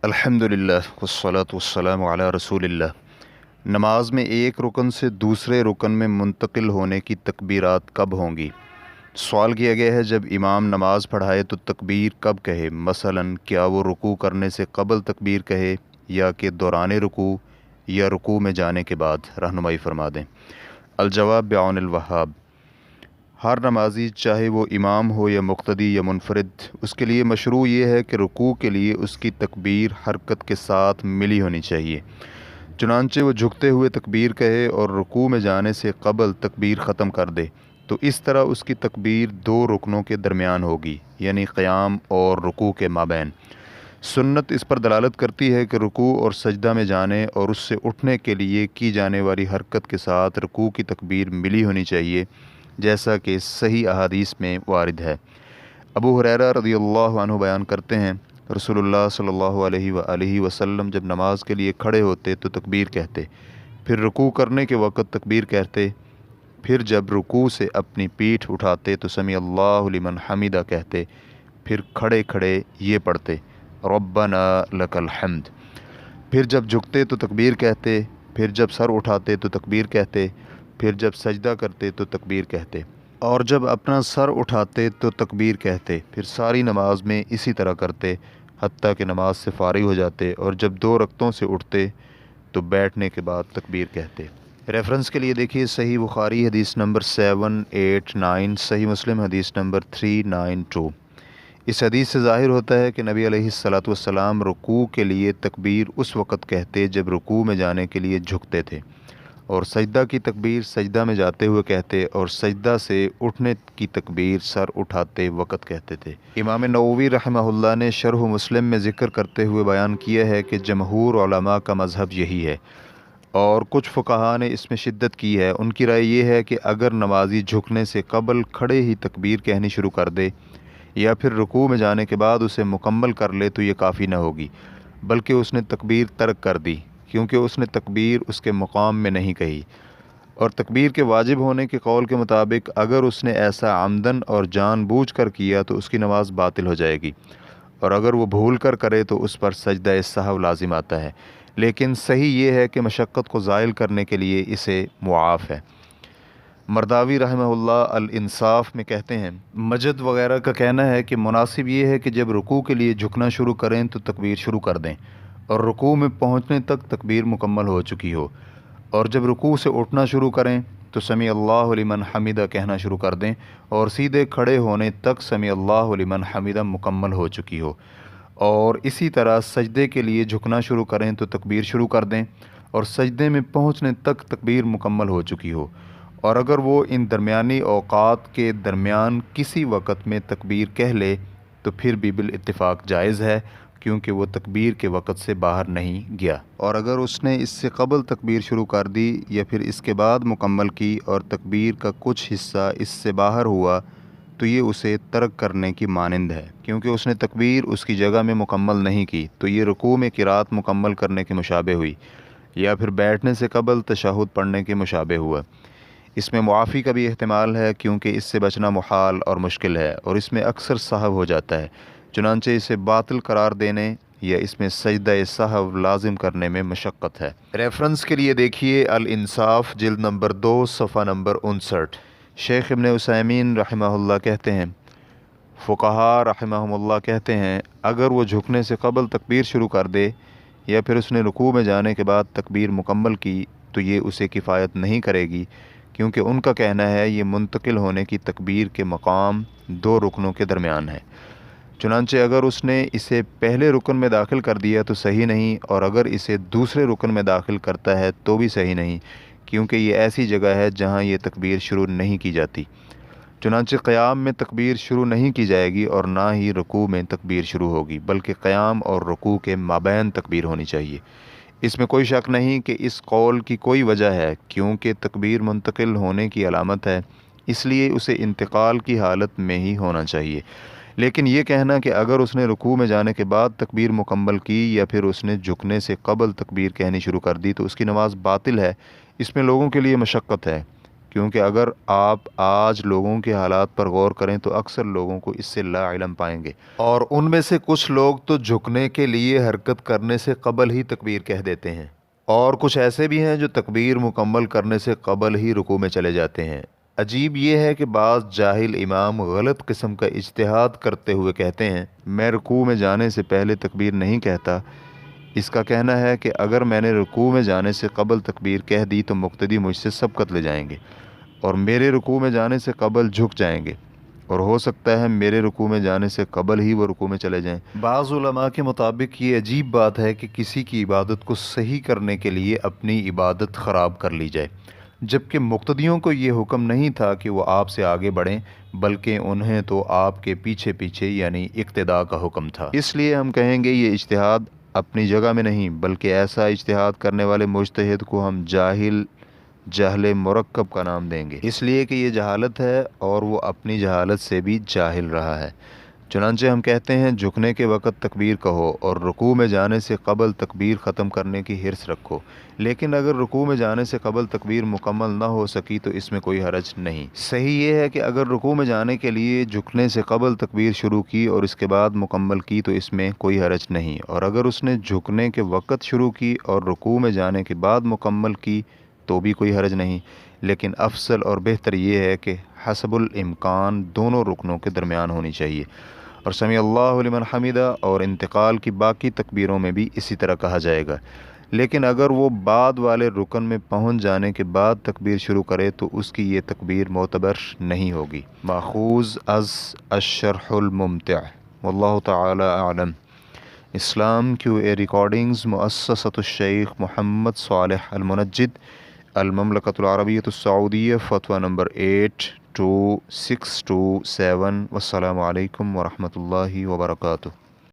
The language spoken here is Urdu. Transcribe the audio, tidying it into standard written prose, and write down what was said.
الحمدللہ والصلاة والسلام علی رسول اللہ۔ نماز میں ایک رکن سے دوسرے رکن میں منتقل ہونے کی تکبیرات کب ہوں گی؟ سوال کیا گیا ہے جب امام نماز پڑھائے تو تکبیر کب کہے؟ مثلاً کیا وہ رکوع کرنے سے قبل تکبیر کہے یا کہ دوران رکوع یا رکوع میں جانے کے بعد؟ رہنمائی فرما دیں۔ الجواب بعون الوہاب۔ ہر نمازی چاہے وہ امام ہو یا مقتدی یا منفرد، اس کے لیے مشروع یہ ہے کہ رکوع کے لیے اس کی تکبیر حرکت کے ساتھ ملی ہونی چاہیے، چنانچہ وہ جھکتے ہوئے تکبیر کہے اور رکوع میں جانے سے قبل تکبیر ختم کر دے تو اس طرح اس کی تکبیر دو رکنوں کے درمیان ہوگی، یعنی قیام اور رکوع کے مابین۔ سنت اس پر دلالت کرتی ہے کہ رکوع اور سجدہ میں جانے اور اس سے اٹھنے کے لیے کی جانے والی حرکت کے ساتھ رکوع کی تکبیر ملی ہونی چاہیے، جیسا کہ صحیح احادیث میں وارد ہے۔ ابو ہریرہ رضی اللہ عنہ بیان کرتے ہیں، رسول اللہ صلی اللہ علیہ وآلہ وسلم جب نماز کے لیے کھڑے ہوتے تو تکبیر کہتے، پھر رکوع کرنے کے وقت تکبیر کہتے، پھر جب رکوع سے اپنی پیٹھ اٹھاتے تو سمیع اللہ لمن حمدہ کہتے، پھر کھڑے کھڑے یہ پڑھتے ربنا لک الحمد، پھر جب جھکتے تو تکبیر کہتے، پھر جب سر اٹھاتے تو تکبیر کہتے، پھر جب سجدہ کرتے تو تکبیر کہتے، اور جب اپنا سر اٹھاتے تو تکبیر کہتے، پھر ساری نماز میں اسی طرح کرتے حتیٰ کہ نماز سے فارغ ہو جاتے، اور جب دو رکعتوں سے اٹھتے تو بیٹھنے کے بعد تکبیر کہتے۔ ریفرنس کے لیے دیکھیے صحیح بخاری حدیث نمبر 789، صحیح مسلم حدیث نمبر 392۔ اس حدیث سے ظاہر ہوتا ہے کہ نبی علیہ الصلاۃ والسلام رکوع کے لیے تکبیر اس وقت کہتے جب رکوع میں جانے کے لیے جھکتے تھے، اور سجدہ کی تکبیر سجدہ میں جاتے ہوئے کہتے، اور سجدہ سے اٹھنے کی تکبیر سر اٹھاتے وقت کہتے تھے۔ امام نووی رحمہ اللہ نے شرح مسلم میں ذکر کرتے ہوئے بیان کیا ہے کہ جمہور علماء کا مذہب یہی ہے، اور کچھ فقہاء نے اس میں شدت کی ہے۔ ان کی رائے یہ ہے کہ اگر نمازی جھکنے سے قبل کھڑے ہی تکبیر کہنی شروع کر دے یا پھر رکوع میں جانے کے بعد اسے مکمل کر لے تو یہ کافی نہ ہوگی، بلکہ اس نے تکبیر ترک کر دی، کیونکہ اس نے تکبیر اس کے مقام میں نہیں کہی۔ اور تکبیر کے واجب ہونے کے قول کے مطابق اگر اس نے ایسا عمدن اور جان بوجھ کر کیا تو اس کی نماز باطل ہو جائے گی، اور اگر وہ بھول کر کرے تو اس پر سجدہ سہو لازم آتا ہے، لیکن صحیح یہ ہے کہ مشقت کو زائل کرنے کے لیے اسے معاف ہے۔ مرداوی رحمہ اللہ الانصاف میں کہتے ہیں، مجد وغیرہ کا کہنا ہے کہ مناسب یہ ہے کہ جب رکوع کے لیے جھکنا شروع کریں تو تکبیر شروع کر دیں، اور رکوع میں پہنچنے تک تکبیر مکمل ہو چکی ہو، اور جب رکوع سے اٹھنا شروع کریں تو سمیع اللہ لمن حمدہ کہنا شروع کر دیں، اور سیدھے کھڑے ہونے تک سمیع اللہ لمن حمدہ مکمل ہو چکی ہو، اور اسی طرح سجدے کے لیے جھکنا شروع کریں تو تکبیر شروع کر دیں، اور سجدے میں پہنچنے تک تکبیر مکمل ہو چکی ہو، اور اگر وہ ان درمیانی اوقات کے درمیان کسی وقت میں تکبیر کہہ لے تو پھر بھی بالاتفاق جائز ہے، کیونکہ وہ تکبیر کے وقت سے باہر نہیں گیا۔ اور اگر اس نے اس سے قبل تکبیر شروع کر دی یا پھر اس کے بعد مکمل کی اور تکبیر کا کچھ حصہ اس سے باہر ہوا تو یہ اسے ترک کرنے کی مانند ہے، کیونکہ اس نے تکبیر اس کی جگہ میں مکمل نہیں کی، تو یہ رکوع میں قرات مکمل کرنے کے مشابہ ہوئی، یا پھر بیٹھنے سے قبل تشہد پڑھنے کے مشابہ ہوا۔ اس میں معافی کا بھی احتمال ہے، کیونکہ اس سے بچنا محال اور مشکل ہے، اور اس میں اکثر سہو ہو جاتا ہے، چنانچہ اسے باطل قرار دینے یا اس میں سجدہ سہو لازم کرنے میں مشقت ہے۔ ریفرنس کے لیے دیکھیے الانصاف جلد نمبر 2 صفحہ نمبر 59۔ شیخ ابن عثیمین رحمہ اللہ کہتے ہیں، فقہاء رحمہم اللہ کہتے ہیں، اگر وہ جھکنے سے قبل تکبیر شروع کر دے یا پھر اس نے رکوع میں جانے کے بعد تکبیر مکمل کی تو یہ اسے کفایت نہیں کرے گی، کیونکہ ان کا کہنا ہے یہ منتقل ہونے کی تکبیر کے مقام دو رکنوں کے درمیان ہے۔ چنانچہ اگر اس نے اسے پہلے رکن میں داخل کر دیا تو صحیح نہیں، اور اگر اسے دوسرے رکن میں داخل کرتا ہے تو بھی صحیح نہیں، کیونکہ یہ ایسی جگہ ہے جہاں یہ تکبیر شروع نہیں کی جاتی۔ چنانچہ قیام میں تکبیر شروع نہیں کی جائے گی اور نہ ہی رکوع میں تکبیر شروع ہوگی، بلکہ قیام اور رکوع کے مابین تکبیر ہونی چاہیے۔ اس میں کوئی شک نہیں کہ اس قول کی کوئی وجہ ہے، کیونکہ تکبیر منتقل ہونے کی علامت ہے، اس لیے اسے انتقال کی حالت میں ہی ہونا چاہیے۔ لیکن یہ کہنا کہ اگر اس نے رکوع میں جانے کے بعد تکبیر مکمل کی یا پھر اس نے جھکنے سے قبل تکبیر کہنی شروع کر دی تو اس کی نماز باطل ہے، اس میں لوگوں کے لیے مشقت ہے، کیونکہ اگر آپ آج لوگوں کے حالات پر غور کریں تو اکثر لوگوں کو اس سے لا علم پائیں گے، اور ان میں سے کچھ لوگ تو جھکنے کے لیے حرکت کرنے سے قبل ہی تکبیر کہہ دیتے ہیں، اور کچھ ایسے بھی ہیں جو تکبیر مکمل کرنے سے قبل ہی رکوع میں چلے جاتے ہیں۔ عجیب یہ ہے کہ بعض جاہل امام غلط قسم کا اجتہاد کرتے ہوئے کہتے ہیں میں رکوع میں جانے سے پہلے تکبیر نہیں کہتا۔ اس کا کہنا ہے کہ اگر میں نے رکوع میں جانے سے قبل تکبیر کہہ دی تو مقتدی مجھ سے سبقت لے جائیں گے اور میرے رکوع میں جانے سے قبل جھک جائیں گے، اور ہو سکتا ہے میرے رکوع میں جانے سے قبل ہی وہ رکوع میں چلے جائیں۔ بعض علماء کے مطابق یہ عجیب بات ہے کہ کسی کی عبادت کو صحیح کرنے کے لیے اپنی عبادت خراب کر لی جائے، جبکہ مقتدیوں کو یہ حکم نہیں تھا کہ وہ آپ سے آگے بڑھیں، بلکہ انہیں تو آپ کے پیچھے پیچھے یعنی اقتداء کا حکم تھا۔ اس لیے ہم کہیں گے یہ اجتہاد اپنی جگہ میں نہیں، بلکہ ایسا اجتہاد کرنے والے مجتہد کو ہم جہل مرکب کا نام دیں گے، اس لیے کہ یہ جہالت ہے اور وہ اپنی جہالت سے بھی جاہل رہا ہے۔ چنانچہ ہم کہتے ہیں جھکنے کے وقت تکبیر کہو اور رکوع میں جانے سے قبل تکبیر ختم کرنے کی حرص رکھو، لیکن اگر رکوع میں جانے سے قبل تکبیر مکمل نہ ہو سکی تو اس میں کوئی حرج نہیں۔ صحیح یہ ہے کہ اگر رکوع میں جانے کے لیے جھکنے سے قبل تکبیر شروع کی اور اس کے بعد مکمل کی تو اس میں کوئی حرج نہیں، اور اگر اس نے جھکنے کے وقت شروع کی اور رکوع میں جانے کے بعد مکمل کی تو بھی کوئی حرج نہیں، لیکن افضل اور بہتر یہ ہے کہ حسب الامکان دونوں رکنوں کے درمیان ہونی چاہیے، اور سمیع اللہ لمن حمدہ اور انتقال کی باقی تکبیروں میں بھی اسی طرح کہا جائے گا۔ لیکن اگر وہ بعد والے رکن میں پہنچ جانے کے بعد تکبیر شروع کرے تو اس کی یہ تکبیر معتبر نہیں ہوگی۔ ماخوذ از الشرح الممتع، واللہ تعالی اعلم۔ اسلام QA ریکارڈنگز مؤسسۃ الشیخ محمد صالح المنجد، المملکۃ العربیۃ السعودیہ، فتویٰ نمبر 82627۔ والسلام علیکم ورحمۃ اللہ وبرکاتہ۔